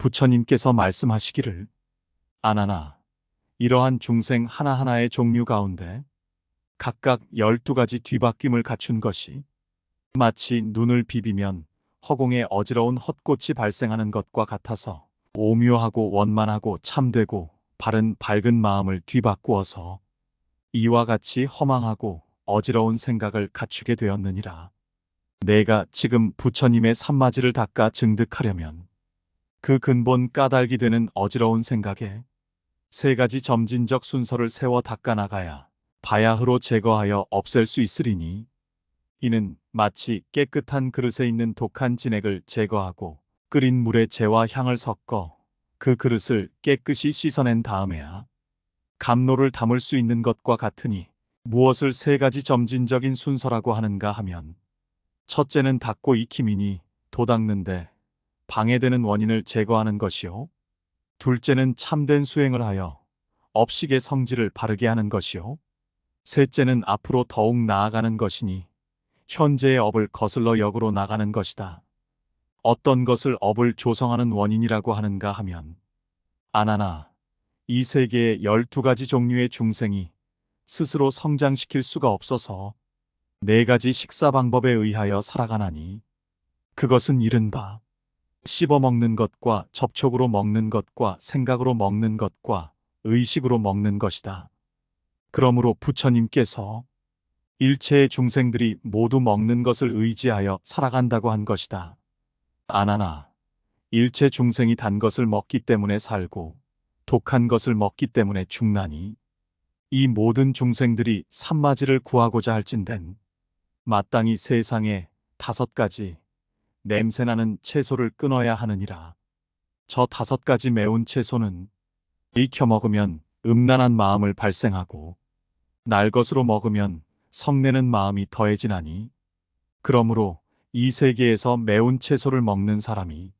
부처님께서 말씀하시기를 아나나 이러한 중생 하나하나의 종류 가운데 각각 12가지 뒤바뀜을 갖춘 것이 마치 눈을 비비면 허공에 어지러운 헛꽃이 발생하는 것과 같아서 오묘하고 원만하고 참되고 바른 밝은 마음을 뒤바꾸어서 이와 같이 허망하고 어지러운 생각을 갖추게 되었느니라. 내가 지금 부처님의 산마지를 닦아 증득하려면 그 근본 까닭이 되는 어지러운 생각에 3가지 점진적 순서를 세워 닦아 나가야 바야흐로 제거하여 없앨 수 있으리니 이는 마치 깨끗한 그릇에 있는 독한 진액을 제거하고 끓인 물에 재와 향을 섞어 그 그릇을 깨끗이 씻어낸 다음에야 감로를 담을 수 있는 것과 같으니 무엇을 3가지 점진적인 순서라고 하는가 하면 첫째는 닦고 익힘이니 도닦는데 방해되는 원인을 제거하는 것이요. 둘째는 참된 수행을 하여 업식의 성질을 바르게 하는 것이요. 셋째는 앞으로 더욱 나아가는 것이니 현재의 업을 거슬러 역으로 나가는 것이다. 어떤 것을 업을 조성하는 원인이라고 하는가 하면 아나나 이 세계의 12가지 종류의 중생이 스스로 성장시킬 수가 없어서 4가지 식사 방법에 의하여 살아가나니 그것은 이른바 씹어먹는 것과 접촉으로 먹는 것과 생각으로 먹는 것과 의식으로 먹는 것이다. 그러므로 부처님께서 일체의 중생들이 모두 먹는 것을 의지하여 살아간다고 한 것이다. 아나나 일체 중생이 단 것을 먹기 때문에 살고 독한 것을 먹기 때문에 죽나니 이 모든 중생들이 산마지를 구하고자 할진된 마땅히 세상에 5가지 냄새나는 채소를 끊어야 하느니라. 저 5가지 매운 채소는 익혀 먹으면 음란한 마음을 발생하고 날 것으로 먹으면 성내는 마음이 더해지나니 그러므로 이 세계에서 매운 채소를 먹는 사람이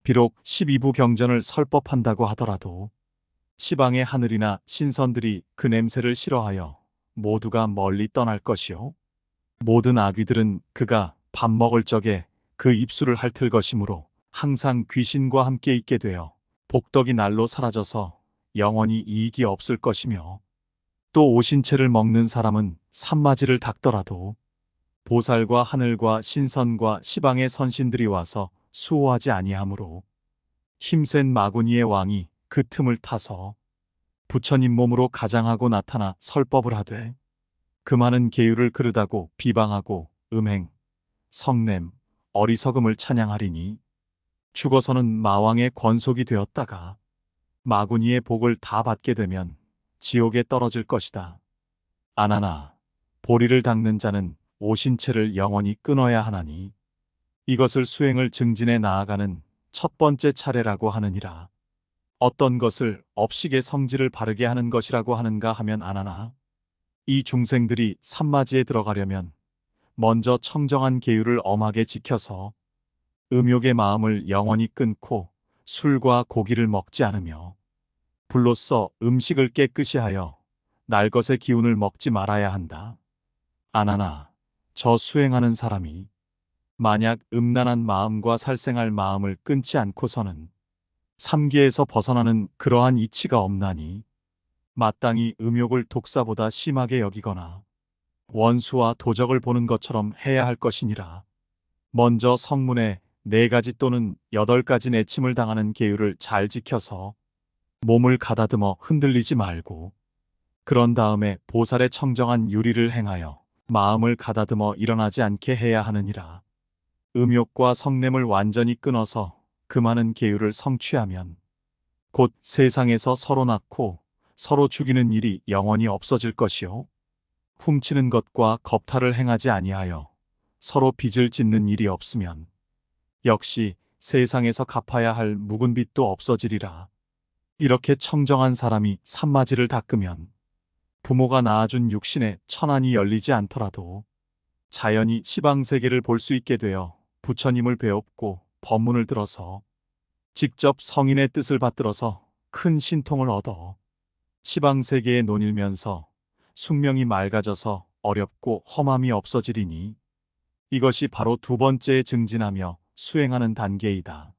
비록 12부 경전을 설법한다고 하더라도 시방의 하늘이나 신선들이 그 냄새를 싫어하여 모두가 멀리 떠날 것이요 모든 아귀들은 그가 밥 먹을 적에 그 입술을 핥을 것이므로 항상 귀신과 함께 있게 되어 복덕이 날로 사라져서 영원히 이익이 없을 것이며 또 오신채를 먹는 사람은 산마지를 닦더라도 보살과 하늘과 신선과 시방의 선신들이 와서 수호하지 아니하므로 힘센 마구니의 왕이 그 틈을 타서 부처님 몸으로 가장하고 나타나 설법을 하되 그 많은 계율을 그르다고 비방하고 음행, 성냄, 어리석음을 찬양하리니 죽어서는 마왕의 권속이 되었다가 마구니의 복을 다 받게 되면 지옥에 떨어질 것이다. 아나나 보리를 닦는 자는 오신채를 영원히 끊어야 하나니 이것을 수행을 증진해 나아가는 첫 번째 차례라고 하느니라. 어떤 것을 업식의 성질을 바르게 하는 것이라고 하는가 하면 아나나 이 중생들이 산마지에 들어가려면 먼저 청정한 계율을 엄하게 지켜서 음욕의 마음을 영원히 끊고 술과 고기를 먹지 않으며 불로써 음식을 깨끗이 하여 날것의 기운을 먹지 말아야 한다. 아나나 저 수행하는 사람이 만약 음란한 마음과 살생할 마음을 끊지 않고서는 삼계에서 벗어나는 그러한 이치가 없나니 마땅히 음욕을 독사보다 심하게 여기거나 원수와 도적을 보는 것처럼 해야 할 것이니라. 먼저 성문에 4가지 또는 8가지 내침을 당하는 계율을 잘 지켜서 몸을 가다듬어 흔들리지 말고 그런 다음에 보살의 청정한 유리를 행하여 마음을 가다듬어 일어나지 않게 해야 하느니라. 음욕과 성냄을 완전히 끊어서 그 많은 계율을 성취하면 곧 세상에서 서로 낳고 서로 죽이는 일이 영원히 없어질 것이요 훔치는 것과 겁탈을 행하지 아니하여 서로 빚을 짓는 일이 없으면 역시 세상에서 갚아야 할 묵은 빚도 없어지리라. 이렇게 청정한 사람이 산마지를 닦으면 부모가 낳아준 육신에 천안이 열리지 않더라도 자연히 시방세계를 볼 수 있게 되어 부처님을 배웁고 법문을 들어서 직접 성인의 뜻을 받들어서 큰 신통을 얻어 시방세계에 논일면서 숙명이 맑아져서 어렵고 험함이 없어지리니 이것이 바로 2번째에 증진하며 수행하는 단계이다.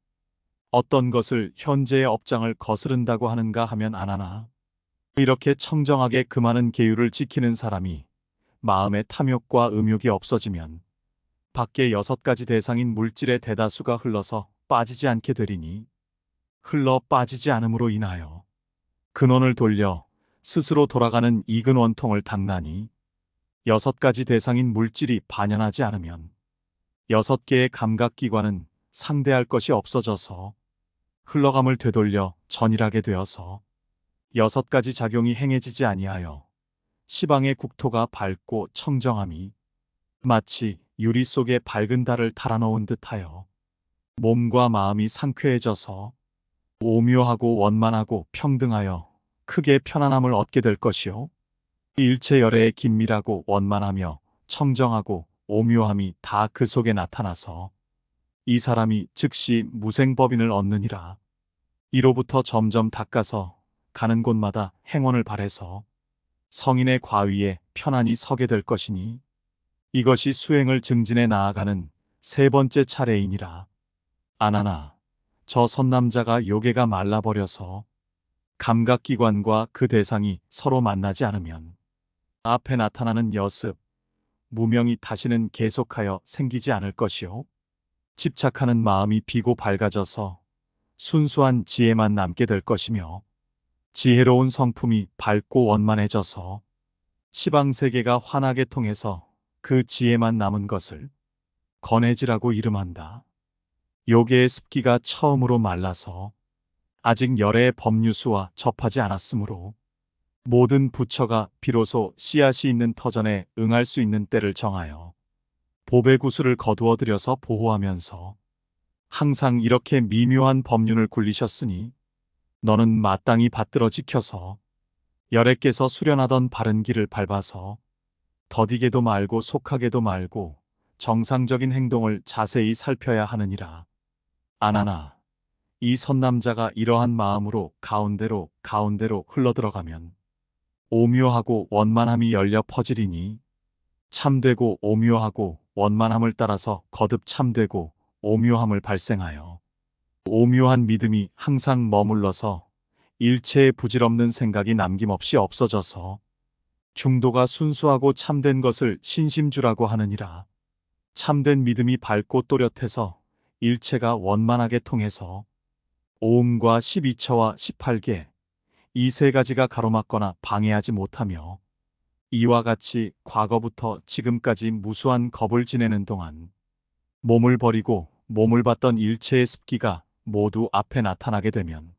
어떤 것을 현재의 업장을 거스른다고 하는가 하면 안 하나. 이렇게 청정하게 그 많은 계율을 지키는 사람이 마음의 탐욕과 음욕이 없어지면 밖에 6가지 대상인 물질의 대다수가 흘러서 빠지지 않게 되리니, 흘러 빠지지 않음으로 인하여 근원을 돌려 스스로 돌아가는 이근 원통을 닦나니, 6가지 대상인 물질이 반연하지 않으면 6개의 감각기관은 상대할 것이 없어져서 흘러감을 되돌려 전일하게 되어서 6가지 작용이 행해지지 아니하여 시방의 국토가 밝고 청정함이 마치 유리 속에 밝은 달을 달아넣은 듯하여 몸과 마음이 상쾌해져서 오묘하고 원만하고 평등하여 크게 편안함을 얻게 될 것이요. 일체 열애의 긴밀하고 원만하며 청정하고 오묘함이 다 그 속에 나타나서 이 사람이 즉시 무생법인을 얻느니라. 이로부터 점점 닦아서 가는 곳마다 행원을 발해서 성인의 과위에 편안히 서게 될 것이니, 이것이 수행을 증진해 나아가는 3번째 차례이니라. 아나나, 저 선남자가 요괴가 말라버려서 감각기관과 그 대상이 서로 만나지 않으면 앞에 나타나는 여습, 무명이 다시는 계속하여 생기지 않을 것이요. 집착하는 마음이 비고 밝아져서 순수한 지혜만 남게 될 것이며, 지혜로운 성품이 밝고 원만해져서 시방세계가 환하게 통해서 그 지혜만 남은 것을 건해지라고 이름한다. 요괴의 습기가 처음으로 말라서 아직 열애의 법류수와 접하지 않았으므로 모든 부처가 비로소 씨앗이 있는 터전에 응할 수 있는 때를 정하여 보배 구슬을 거두어 들여서 보호하면서 항상 이렇게 미묘한 법륜을 굴리셨으니, 너는 마땅히 받들어 지켜서 열애께서 수련하던 바른 길을 밟아서 더디게도 말고 속하게도 말고 정상적인 행동을 자세히 살펴야 하느니라. 아나나, 이 선남자가 이러한 마음으로 가운데로 흘러들어가면 오묘하고 원만함이 열려 퍼지리니, 참되고 오묘하고 원만함을 따라서 거듭 참되고 오묘함을 발생하여 오묘한 믿음이 항상 머물러서 일체의 부질없는 생각이 남김없이 없어져서 중도가 순수하고 참된 것을 신심주라고 하느니라. 참된 믿음이 밝고 또렷해서 일체가 원만하게 통해서 오음과 12처와 18개, 이 3가지가 가로막거나 방해하지 못하며 이와 같이 과거부터 지금까지 무수한 겁을 지내는 동안 몸을 버리고 몸을 받던 일체의 습기가 모두 앞에 나타나게 되면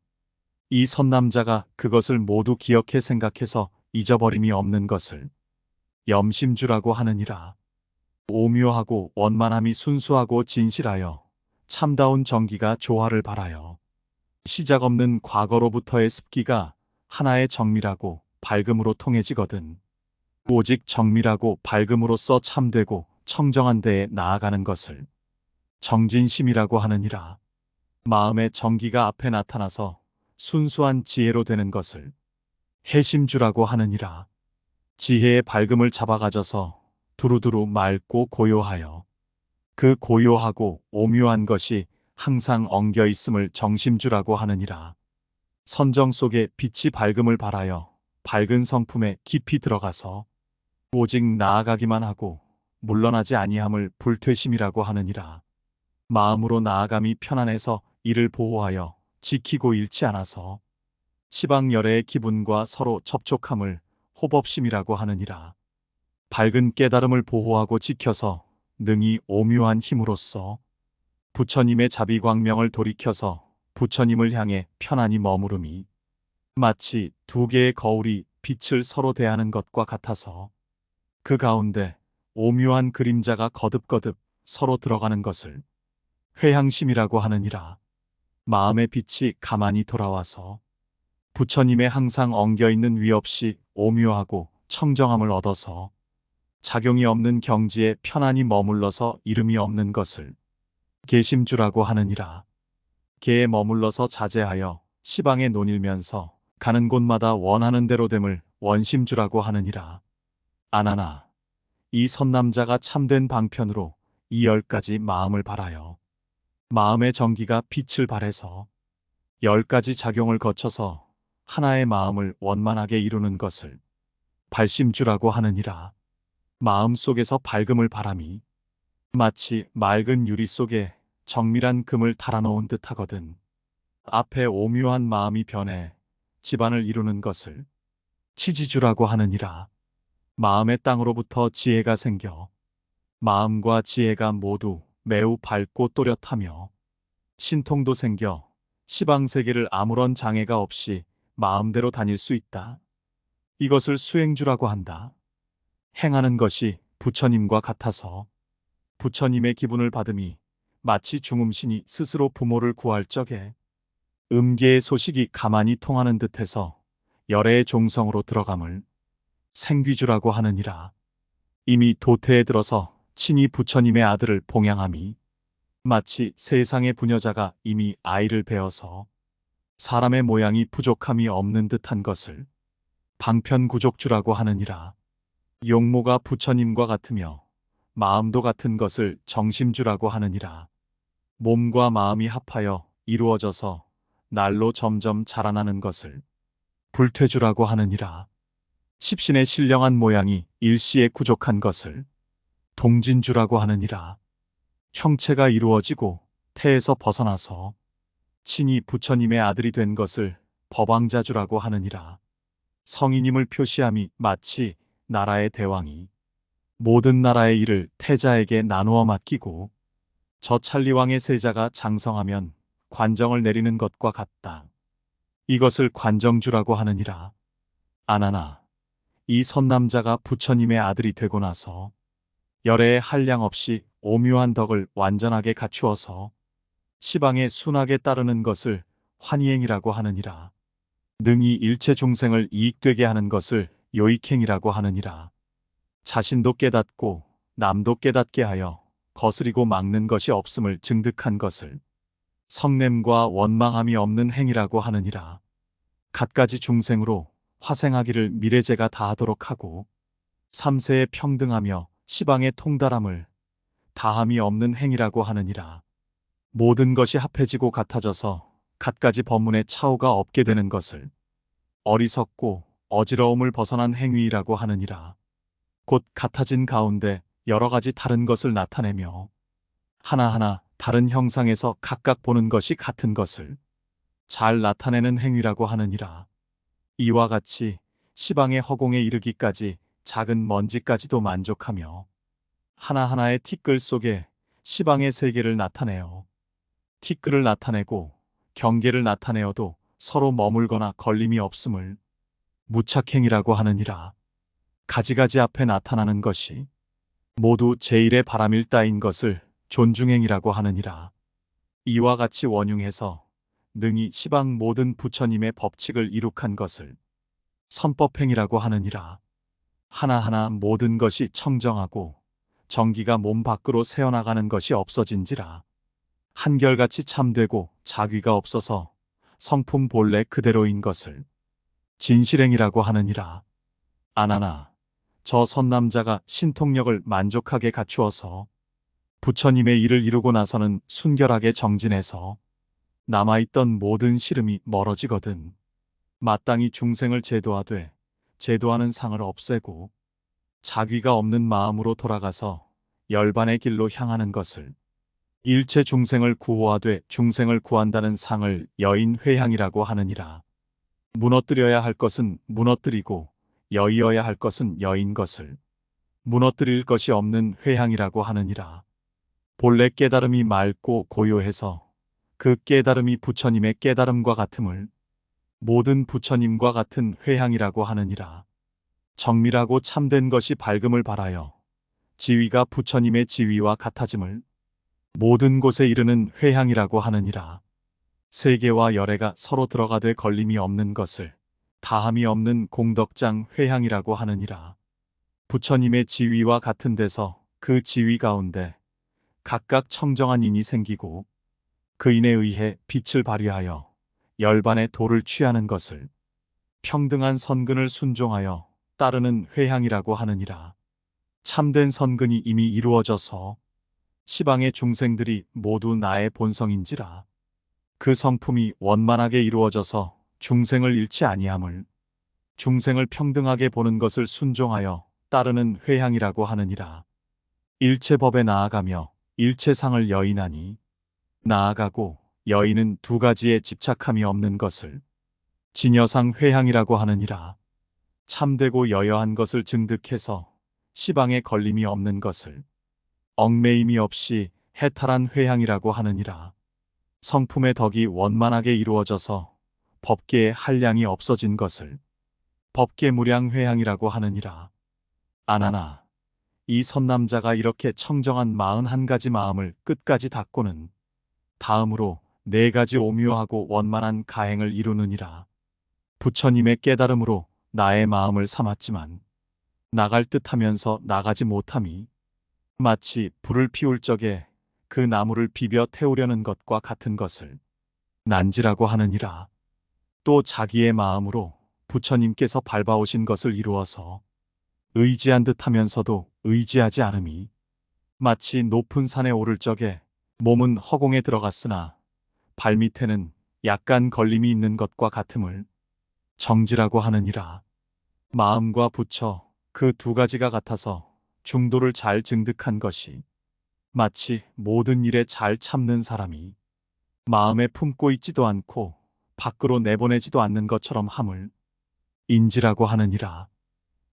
이 선남자가 그것을 모두 기억해 생각해서 잊어버림이 없는 것을 염심주라고 하느니라. 오묘하고 원만함이 순수하고 진실하여 참다운 정기가 조화를 발하여 시작 없는 과거로부터의 습기가 하나의 정밀하고 밝음으로 통해지거든 오직 정밀하고 밝음으로써 참되고 청정한 데에 나아가는 것을 정진심이라고 하느니라. 마음의 정기가 앞에 나타나서 순수한 지혜로 되는 것을 해심주라고 하느니라. 지혜의 밝음을 잡아가져서 두루두루 맑고 고요하여 그 고요하고 오묘한 것이 항상 엉겨 있음을 정심주라고 하느니라. 선정 속에 빛이 밝음을 발하여 밝은 성품에 깊이 들어가서 오직 나아가기만 하고 물러나지 아니함을 불퇴심이라고 하느니라. 마음으로 나아감이 편안해서 이를 보호하여 지키고 잃지 않아서 시방열애의 기분과 서로 접촉함을 호법심이라고 하느니라. 밝은 깨달음을 보호하고 지켜서 능히 오묘한 힘으로써 부처님의 자비광명을 돌이켜서 부처님을 향해 편안히 머무름이 마치 2개의 거울이 빛을 서로 대하는 것과 같아서 그 가운데 오묘한 그림자가 거듭거듭 서로 들어가는 것을 회향심이라고 하느니라. 마음의 빛이 가만히 돌아와서 부처님의 항상 엉겨있는 위 없이 오묘하고 청정함을 얻어서 작용이 없는 경지에 편안히 머물러서 이름이 없는 것을 계심주라고 하느니라. 계에 머물러서 자제하여 시방에 논일면서 가는 곳마다 원하는 대로 됨을 원심주라고 하느니라. 아나나, 이 선남자가 참된 방편으로 이 10가지 마음을 발하여 마음의 전기가 빛을 발해서 10가지 작용을 거쳐서 하나의 마음을 원만하게 이루는 것을 발심주라고 하느니라. 마음 속에서 밝음을 바람이 마치 맑은 유리 속에 정밀한 금을 달아놓은 듯 하거든. 앞에 오묘한 마음이 변해 집안을 이루는 것을 치지주라고 하느니라. 마음의 땅으로부터 지혜가 생겨 마음과 지혜가 모두 매우 밝고 또렷하며 신통도 생겨 시방세계를 아무런 장애가 없이 마음대로 다닐 수 있다. 이것을 수행주라고 한다. 행하는 것이 부처님과 같아서 부처님의 기분을 받음이 마치 중음신이 스스로 부모를 구할 적에 음계의 소식이 가만히 통하는 듯해서 열애의 종성으로 들어감을 생귀주라고 하느니라. 이미 도태에 들어서 친히 부처님의 아들을 봉양함이 마치 세상의 부녀자가 이미 아이를 베어서 사람의 모양이 부족함이 없는 듯한 것을 방편구족주라고 하느니라. 용모가 부처님과 같으며 마음도 같은 것을 정심주라고 하느니라. 몸과 마음이 합하여 이루어져서 날로 점점 자라나는 것을 불퇴주라고 하느니라. 십신의 신령한 모양이 일시에 구족한 것을 동진주라고 하느니라. 형체가 이루어지고 태에서 벗어나서 친히 부처님의 아들이 된 것을 법왕자주라고 하느니라. 성인임을 표시함이 마치 나라의 대왕이 모든 나라의 일을 태자에게 나누어 맡기고 저 찰리왕의 세자가 장성하면 관정을 내리는 것과 같다. 이것을 관정주라고 하느니라. 아나나, 이 선남자가 부처님의 아들이 되고 나서 열애의 한량 없이 오묘한 덕을 완전하게 갖추어서 시방에 순하게 따르는 것을 환희행이라고 하느니라. 능히 일체 중생을 이익되게 하는 것을 요익행이라고 하느니라. 자신도 깨닫고 남도 깨닫게 하여 거스리고 막는 것이 없음을 증득한 것을 성냄과 원망함이 없는 행이라고 하느니라. 갖가지 중생으로 화생하기를 미래제가 다하도록 하고 삼세에 평등하며 시방의 통달함을 다함이 없는 행이라고 하느니라. 모든 것이 합해지고 같아져서 갖가지 법문의 차오가 없게 되는 것을 어리석고 어지러움을 벗어난 행위라고 하느니라. 곧 같아진 가운데 여러 가지 다른 것을 나타내며 하나하나 다른 형상에서 각각 보는 것이 같은 것을 잘 나타내는 행위라고 하느니라. 이와 같이 시방의 허공에 이르기까지 작은 먼지까지도 만족하며 하나하나의 티끌 속에 시방의 세계를 나타내어 티끌을 나타내고 경계를 나타내어도 서로 머물거나 걸림이 없음을 무착행이라고 하느니라. 가지가지 앞에 나타나는 것이 모두 제1의 바람일 따인 것을 존중행이라고 하느니라. 이와 같이 원융해서 능히 시방 모든 부처님의 법칙을 이룩한 것을 선법행이라고 하느니라. 하나하나 모든 것이 청정하고 정기가 몸 밖으로 새어나가는 것이 없어진지라. 한결같이 참되고 자귀가 없어서 성품 본래 그대로인 것을 진실행이라고 하느니라. 아나나, 저 선남자가 신통력을 만족하게 갖추어서 부처님의 일을 이루고 나서는 순결하게 정진해서 남아있던 모든 시름이 멀어지거든. 마땅히 중생을 제도하되 제도하는 상을 없애고 자귀가 없는 마음으로 돌아가서 열반의 길로 향하는 것을 일체 중생을 구호하되 중생을 구한다는 상을 여인회향이라고 하느니라. 무너뜨려야 할 것은 무너뜨리고 여의어야 할 것은 여인 것을 무너뜨릴 것이 없는 회향이라고 하느니라. 본래 깨달음이 맑고 고요해서 그 깨달음이 부처님의 깨달음과 같음을 모든 부처님과 같은 회향이라고 하느니라. 정밀하고 참된 것이 밝음을 발하여 지위가 부처님의 지위와 같아짐을 모든 곳에 이르는 회향이라고 하느니라. 세계와 열애가 서로 들어가되 걸림이 없는 것을 다함이 없는 공덕장 회향이라고 하느니라. 부처님의 지위와 같은 데서 그 지위 가운데 각각 청정한 인이 생기고 그 인에 의해 빛을 발휘하여 열반의 도를 취하는 것을 평등한 선근을 순종하여 따르는 회향이라고 하느니라. 참된 선근이 이미 이루어져서 시방의 중생들이 모두 나의 본성인지라. 그 성품이 원만하게 이루어져서 중생을 잃지 아니함을, 중생을 평등하게 보는 것을 순종하여 따르는 회향이라고 하느니라. 일체법에 나아가며 일체상을 여인하니, 나아가고 여인은 두 가지에 집착함이 없는 것을 진여상 회향이라고 하느니라. 참되고 여여한 것을 증득해서 시방에 걸림이 없는 것을 얽매임이 없이 해탈한 회향이라고 하느니라. 성품의 덕이 원만하게 이루어져서 법계의 한량이 없어진 것을 법계무량 회향이라고 하느니라. 아나나, 이 선남자가 이렇게 청정한 41가지 마음을 끝까지 닦고는 다음으로 4가지 오묘하고 원만한 가행을 이루느니라. 부처님의 깨달음으로 나의 마음을 삼았지만 나갈 듯하면서 나가지 못함이 마치 불을 피울 적에 그 나무를 비벼 태우려는 것과 같은 것을 난지라고 하느니라. 또 자기의 마음으로 부처님께서 밟아오신 것을 이루어서 의지한 듯하면서도 의지하지 않음이 마치 높은 산에 오를 적에 몸은 허공에 들어갔으나 발밑에는 약간 걸림이 있는 것과 같음을 정지라고 하느니라. 마음과 부처 그 두 가지가 같아서 중도를 잘 증득한 것이 마치 모든 일에 잘 참는 사람이 마음에 품고 있지도 않고 밖으로 내보내지도 않는 것처럼 함을 인지라고 하느니라.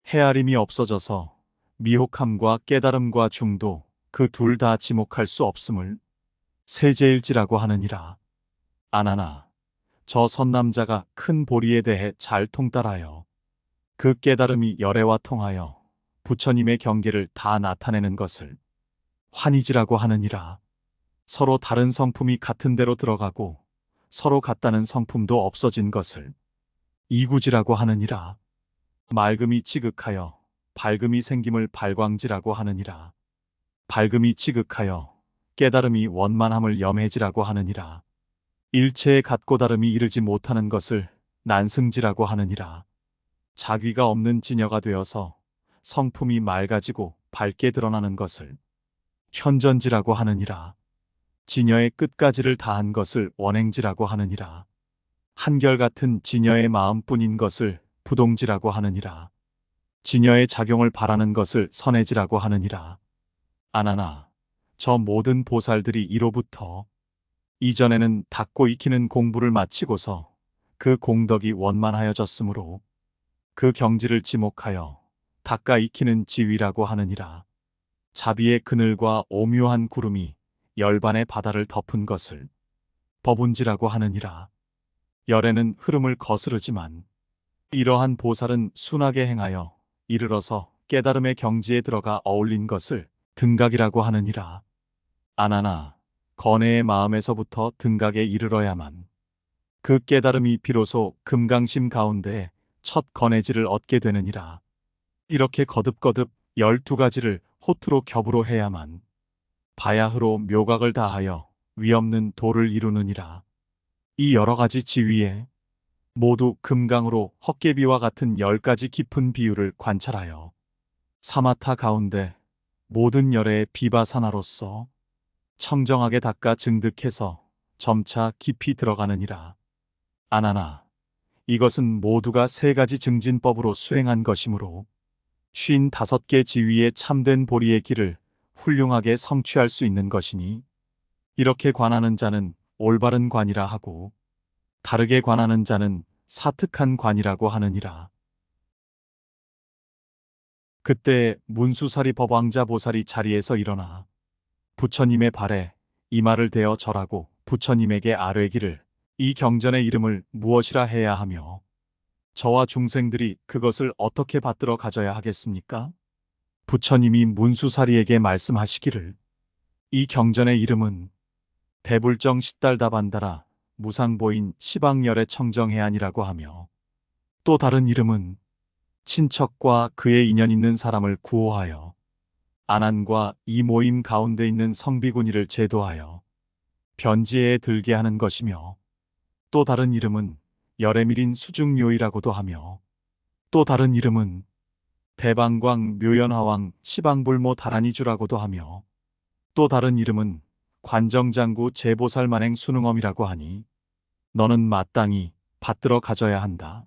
헤아림이 없어져서 미혹함과 깨달음과 중도 그 둘 다 지목할 수 없음을 세제일지라고 하느니라. 아나나, 저 선남자가 큰 보리에 대해 잘 통달하여 그 깨달음이 열애와 통하여 부처님의 경계를 다 나타내는 것을 환희지라고 하느니라. 서로 다른 성품이 같은 데로 들어가고 서로 같다는 성품도 없어진 것을 이구지라고 하느니라. 맑음이 지극하여 밝음이 생김을 발광지라고 하느니라. 밝음이 지극하여 깨달음이 원만함을 염해지라고 하느니라. 일체의 같고 다름이 이르지 못하는 것을 난승지라고 하느니라. 자귀가 없는 진여가 되어서 성품이 맑아지고 밝게 드러나는 것을 현전지라고 하느니라. 진여의 끝까지를 다한 것을 원행지라고 하느니라. 한결같은 진여의 마음뿐인 것을 부동지라고 하느니라. 진여의 작용을 바라는 것을 선해지라고 하느니라. 아나나, 저 모든 보살들이 이로부터 이전에는 닦고 익히는 공부를 마치고서 그 공덕이 원만하여졌으므로 그 경지를 지목하여 닦아 익히는 지위라고 하느니라. 자비의 그늘과 오묘한 구름이 열반의 바다를 덮은 것을 법운지라고 하느니라. 열에는 흐름을 거스르지만 이러한 보살은 순하게 행하여 이르러서 깨달음의 경지에 들어가 어울린 것을 등각이라고 하느니라. 아나나, 건해의 마음에서부터 등각에 이르러야만 그 깨달음이 비로소 금강심 가운데 첫 건해지를 얻게 되느니라. 이렇게 거듭거듭 12가지를 호투로 겹으로 해야만 바야흐로 묘각을 다하여 위없는 도를 이루느니라. 이 여러 가지 지위에 모두 금강으로 헛개비와 같은 10가지 깊은 비유를 관찰하여 사마타 가운데 모든 열의 비바사나로서 청정하게 닦아 증득해서 점차 깊이 들어가느니라. 아나나, 이것은 모두가 3가지 증진법으로 수행한 것이므로 55개 지위의 참된 보리의 길을 훌륭하게 성취할 수 있는 것이니 이렇게 관하는 자는 올바른 관이라 하고 다르게 관하는 자는 사특한 관이라고 하느니라. 그때 문수사리 법왕자 보살이 자리에서 일어나 부처님의 발에 이마를 대어 절하고 부처님에게 아뢰기를 이 경전의 이름을 무엇이라 해야 하며 저와 중생들이 그것을 어떻게 받들어 가져야 하겠습니까? 부처님이 문수사리에게 말씀하시기를 이 경전의 이름은 대불정 시달다반다라 무상보인 시방열의 청정해안이라고 하며 또 다른 이름은 친척과 그의 인연 있는 사람을 구호하여 안안과 이 모임 가운데 있는 성비구니를 제도하여 변지에 들게 하는 것이며 또 다른 이름은 열애밀인 수중묘이라고도 하며 또 다른 이름은 대방광 묘연화왕 시방불모 다라니주라고도 하며 또 다른 이름은 관정장구 제보살 만행 순응엄이라고 하니 너는 마땅히 받들어 가져야 한다.